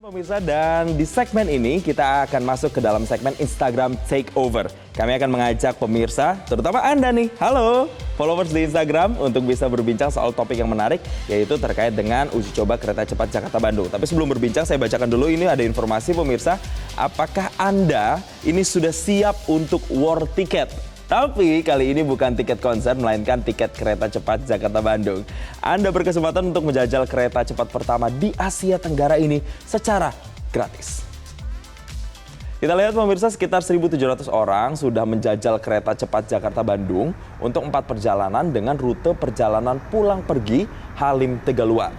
Pemirsa, dan di segmen ini kita akan masuk ke dalam segmen Instagram Takeover. Kami akan mengajak pemirsa, terutama Anda nih, halo, followers di Instagram untuk bisa berbincang soal topik yang menarik, yaitu terkait dengan uji coba kereta cepat Jakarta-Bandung. Tapi sebelum berbincang, saya bacakan dulu ini ada informasi pemirsa, apakah Anda ini sudah siap untuk war ticket? Tapi kali ini bukan tiket konser, melainkan tiket kereta cepat Jakarta-Bandung. Anda berkesempatan untuk menjajal kereta cepat pertama di Asia Tenggara ini secara gratis. Kita lihat pemirsa, sekitar 1.700 orang sudah menjajal kereta cepat Jakarta-Bandung untuk 4 perjalanan dengan rute perjalanan pulang pergi Halim-Tegaluar.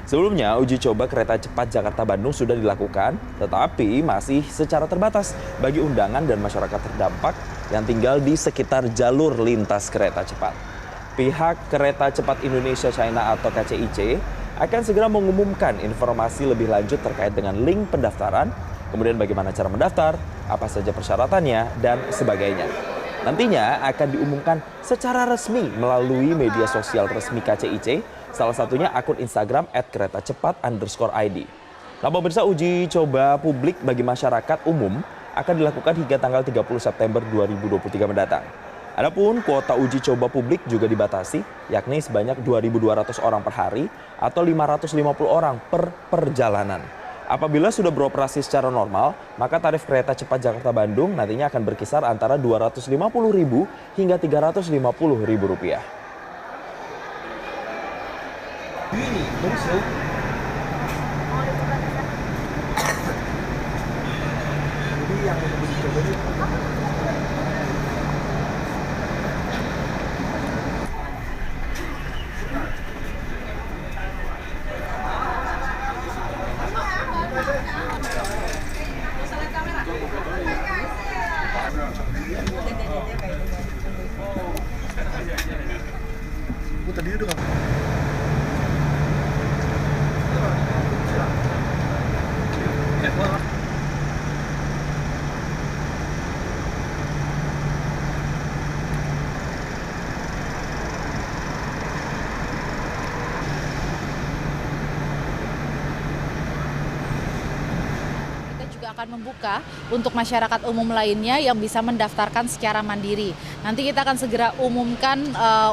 Sebelumnya, uji coba kereta cepat Jakarta-Bandung sudah dilakukan, tetapi masih secara terbatas bagi undangan dan masyarakat terdampak yang tinggal di sekitar jalur lintas kereta cepat. Pihak Kereta Cepat Indonesia China atau KCIC akan segera mengumumkan informasi lebih lanjut terkait dengan link pendaftaran, kemudian bagaimana cara mendaftar, apa saja persyaratannya, dan sebagainya. Nantinya akan diumumkan secara resmi melalui media sosial resmi KCIC, salah satunya akun Instagram @keretacepat_id. Nah, pemirsa, uji coba publik bagi masyarakat umum akan dilakukan hingga tanggal 30 September 2023 mendatang. Adapun kuota uji coba publik juga dibatasi, yakni sebanyak 2.200 orang per hari atau 550 orang per perjalanan. Apabila sudah beroperasi secara normal, maka tarif kereta cepat Jakarta-Bandung nantinya akan berkisar antara Rp250.000 hingga Rp350.000. Tadi udah akan membuka untuk masyarakat umum lainnya yang bisa mendaftarkan secara mandiri. Nanti kita akan segera umumkan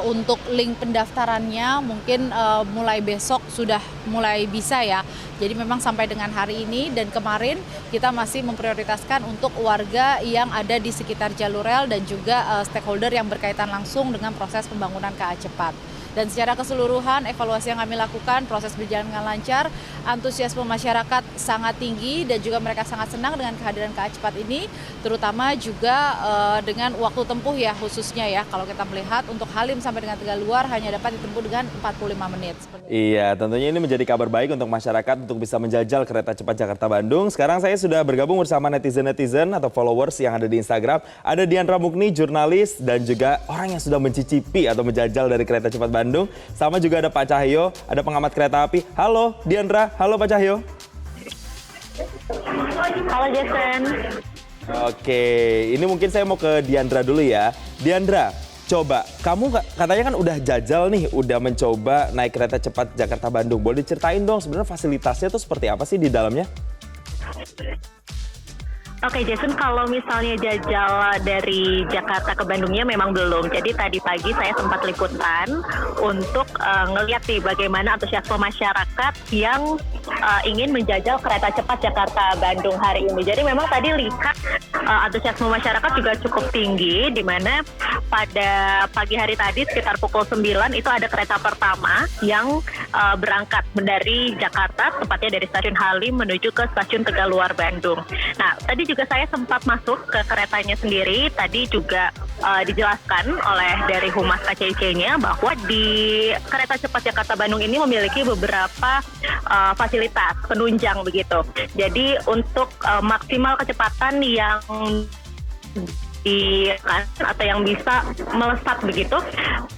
untuk link pendaftarannya, mungkin mulai besok sudah mulai bisa ya. Jadi memang sampai dengan hari ini dan kemarin kita masih memprioritaskan untuk warga yang ada di sekitar jalur rel dan juga stakeholder yang berkaitan langsung dengan proses pembangunan KA cepat. Dan secara keseluruhan evaluasi yang kami lakukan, proses berjalan dengan lancar, antusiasme masyarakat sangat tinggi dan juga mereka sangat senang dengan kehadiran KA cepat ini, terutama juga dengan waktu tempuh ya khususnya ya. Kalau kita melihat untuk Halim sampai dengan Tegaluar hanya dapat ditempuh dengan 45 menit. Iya, tentunya ini menjadi kabar baik untuk masyarakat untuk bisa menjajal kereta cepat Jakarta-Bandung. Sekarang saya sudah bergabung bersama netizen-netizen atau followers yang ada di Instagram. Ada Diandra Mukni, jurnalis, dan juga orang yang sudah mencicipi atau menjajal dari kereta cepat Bandung. Sama juga ada Pak Cahyo, ada pengamat kereta api. Halo Diandra, halo Pak Cahyo. Halo Jason. Oke, ini mungkin saya mau ke Diandra dulu ya. Diandra, coba, kamu katanya kan udah jajal nih, udah mencoba naik kereta cepat Jakarta-Bandung. Boleh diceritain dong sebenarnya fasilitasnya tuh seperti apa sih di dalamnya? Oke Jason, kalau misalnya jajal dari Jakarta ke Bandungnya memang belum. Jadi tadi pagi saya sempat liputan untuk ngeliat nih bagaimana antusiasme masyarakat yang ingin menjajal kereta cepat Jakarta-Bandung hari ini. Jadi memang tadi lihat antusiasme masyarakat juga cukup tinggi, di mana pada pagi hari tadi sekitar pukul 9 itu ada kereta pertama yang berangkat dari Jakarta, tepatnya dari stasiun Halim menuju ke stasiun Tegaluar Bandung. Nah, tadi juga saya sempat masuk ke keretanya sendiri. Tadi juga dijelaskan oleh dari Humas KCIC-nya bahwa di kereta cepat Jakarta-Bandung ini memiliki beberapa fasilitas penunjang begitu. Jadi untuk maksimal kecepatan yang atau yang bisa melesat begitu,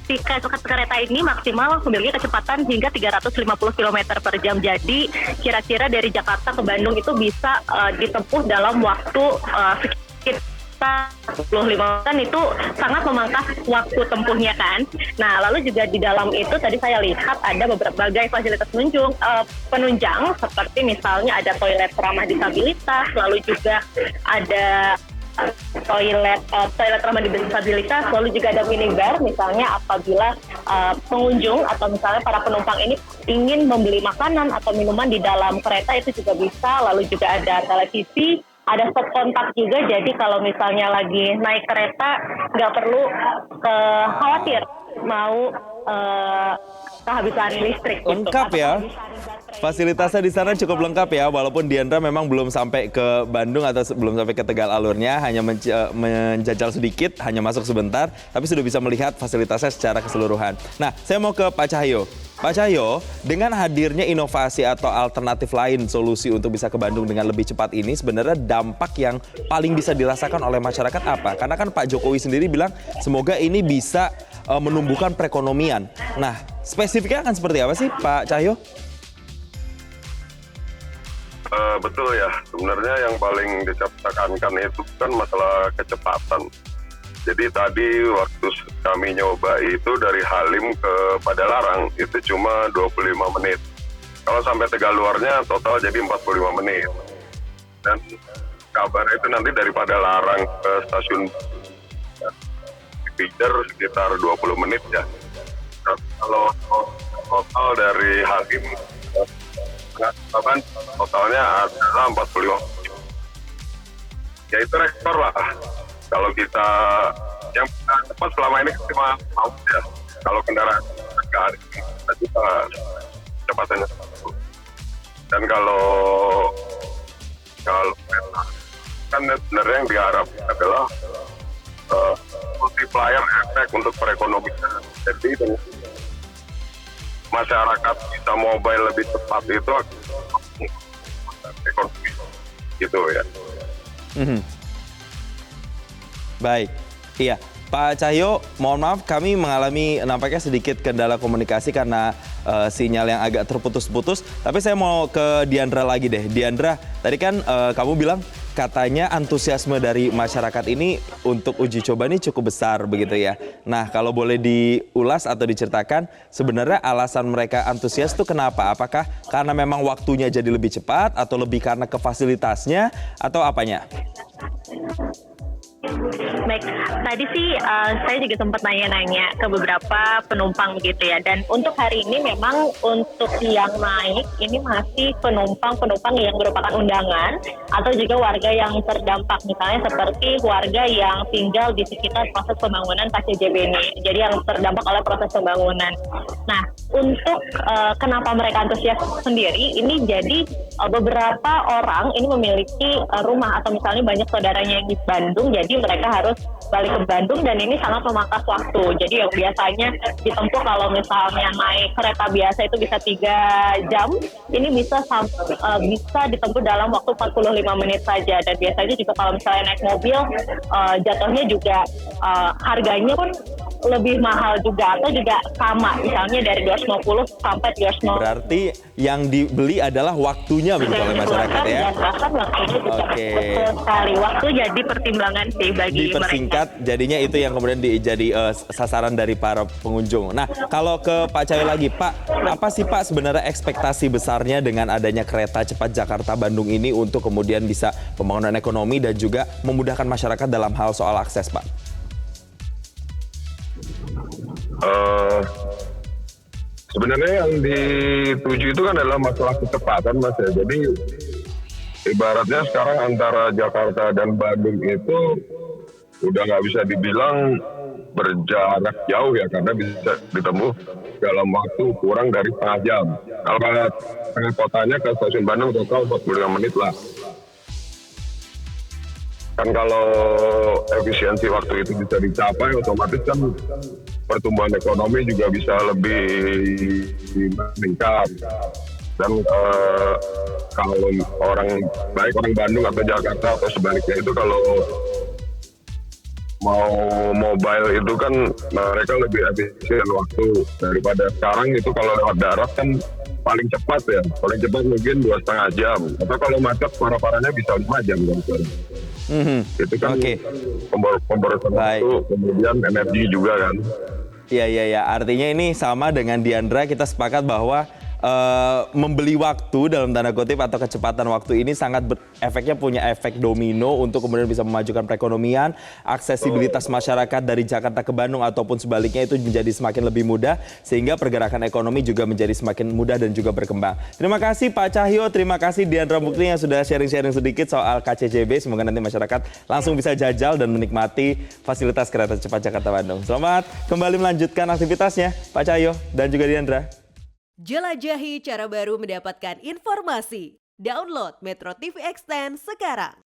si kereta ini maksimal memiliki kecepatan hingga 350 km per jam. Jadi kira-kira dari Jakarta ke Bandung itu bisa ditempuh dalam waktu sekitar bisa 45 menit itu sangat memangkas waktu tempuhnya kan. Nah, lalu juga di dalam itu tadi saya lihat ada berbagai fasilitas penunjang seperti misalnya ada toilet ramah disabilitas, lalu juga ada toilet ramah disabilitas, lalu juga ada minibar misalnya apabila pengunjung atau misalnya para penumpang ini ingin membeli makanan atau minuman di dalam kereta itu juga bisa, lalu juga ada televisi, ada stop kontak juga, jadi kalau misalnya lagi naik kereta nggak perlu khawatir mau kehabisan listrik. Lengkap gitu. ya. Fasilitasnya di sana cukup lengkap ya, walaupun Diandra memang belum sampai ke Bandung atau belum sampai ke Tegal alurnya, hanya menjajal sedikit, hanya masuk sebentar, tapi sudah bisa melihat fasilitasnya secara keseluruhan. Nah, saya mau ke Pak Cahyo. Pak Cahyo, dengan hadirnya inovasi atau alternatif lain solusi untuk bisa ke Bandung dengan lebih cepat ini, sebenarnya dampak yang paling bisa dirasakan oleh masyarakat apa? Karena kan Pak Jokowi sendiri bilang semoga ini bisa menumbuhkan perekonomian. Nah, spesifiknya akan seperti apa sih Pak Cahyo? Betul ya, sebenarnya yang paling ditekankan itu kan masalah kecepatan. Jadi tadi waktu kami nyoba itu dari Halim ke Padalarang itu cuma 25 menit. Kalau sampai Tegaluarnya total jadi 45 menit. Dan kabarnya itu nanti dari Padalarang ke stasiun feeder sekitar 20 menit ya. Kalau total dari Halim totalnya adalah 45. Ya itu rekor lah. Kalau kita yang cepat selama ini cuma mau ya. Kalau kendaraan nggak ada, kita bisa kecepatannya. Dan kalau kereta kan sebenarnya yang diharapkan adalah multiplier efek untuk perekonomian. Jadi masyarakat bisa mobile lebih cepat itu ekonomi gitu ya. Baik, iya. Pak Cahyo, mohon maaf kami mengalami nampaknya sedikit kendala komunikasi karena sinyal yang agak terputus-putus. Tapi saya mau ke Diandra lagi deh. Diandra, tadi kan kamu bilang katanya antusiasme dari masyarakat ini untuk uji coba ini cukup besar begitu ya. Nah, kalau boleh diulas atau diceritakan sebenarnya alasan mereka antusias itu kenapa? Apakah karena memang waktunya jadi lebih cepat atau lebih karena ke fasilitasnya atau apanya? Baik, tadi sih saya juga sempat nanya-nanya ke beberapa penumpang gitu ya. Dan untuk hari ini memang untuk yang naik ini masih penumpang yang merupakan undangan atau juga warga yang terdampak. Misalnya seperti warga yang tinggal di sekitar proses pembangunan KCJB ini. Jadi yang terdampak oleh proses pembangunan. Nah, untuk kenapa mereka antusias sendiri, ini jadi beberapa orang ini memiliki rumah atau misalnya banyak saudaranya yang di Bandung, jadi mereka harus balik ke Bandung dan ini sangat memangkas waktu. Jadi yang biasanya ditempuh kalau misalnya naik kereta biasa itu bisa 3 jam, ini bisa ditempuh dalam waktu 45 menit saja. Dan biasanya juga kalau misalnya naik mobil, jatuhnya juga harganya pun lebih mahal juga atau juga sama, misalnya dari 250 sampai 350. Berarti yang dibeli adalah waktunya begitu oleh masyarakat ya. Oke. Betul sekali. Waktu jadi pertimbangan sih bagi dipersingkat, mereka. jadinya itu yang kemudian jadi sasaran dari para pengunjung. Nah, kalau ke Pak Cahyo lagi, Pak, apa sih Pak sebenarnya ekspektasi besarnya dengan adanya kereta cepat Jakarta-Bandung ini untuk kemudian bisa pembangunan ekonomi dan juga memudahkan masyarakat dalam hal soal akses, Pak? Sebenarnya yang dituju itu kan adalah masalah kecepatan, Mas ya. Jadi ibaratnya sekarang antara Jakarta dan Bandung itu udah nggak bisa dibilang berjarak jauh ya, karena bisa ditempuh dalam waktu kurang dari setengah jam. Kalau tengah kotanya ke stasiun Bandung total 45 menit lah. Kan kalau efisiensi waktu itu bisa dicapai, otomatis kan pertumbuhan ekonomi juga bisa lebih meningkat. Dan kalau baik orang Bandung atau Jakarta atau sebaliknya itu kalau mau mobile itu kan mereka lebih efisien waktu daripada sekarang itu kalau lewat darat kan paling cepat ya, paling cepat mungkin 2,5 jam. Atau kalau macet parah-parahnya bisa 5 jam kan. Itu kan pemborosan waktu, kemudian energi juga kan. Iya. Artinya ini sama dengan Diandra, kita sepakat bahwa membeli waktu dalam tanda kutip atau kecepatan waktu ini sangat efeknya punya efek domino untuk kemudian bisa memajukan perekonomian, aksesibilitas masyarakat dari Jakarta ke Bandung ataupun sebaliknya itu menjadi semakin lebih mudah sehingga pergerakan ekonomi juga menjadi semakin mudah dan juga berkembang. Terima kasih Pak Cahyo, terima kasih Diandra Mukti yang sudah sharing-sharing sedikit soal KCJB. Semoga nanti masyarakat langsung bisa jajal dan menikmati fasilitas kereta cepat Jakarta Bandung. Selamat kembali melanjutkan aktivitasnya Pak Cahyo dan juga Diandra. Jelajahi cara baru mendapatkan informasi. Download Metro TV Extend sekarang.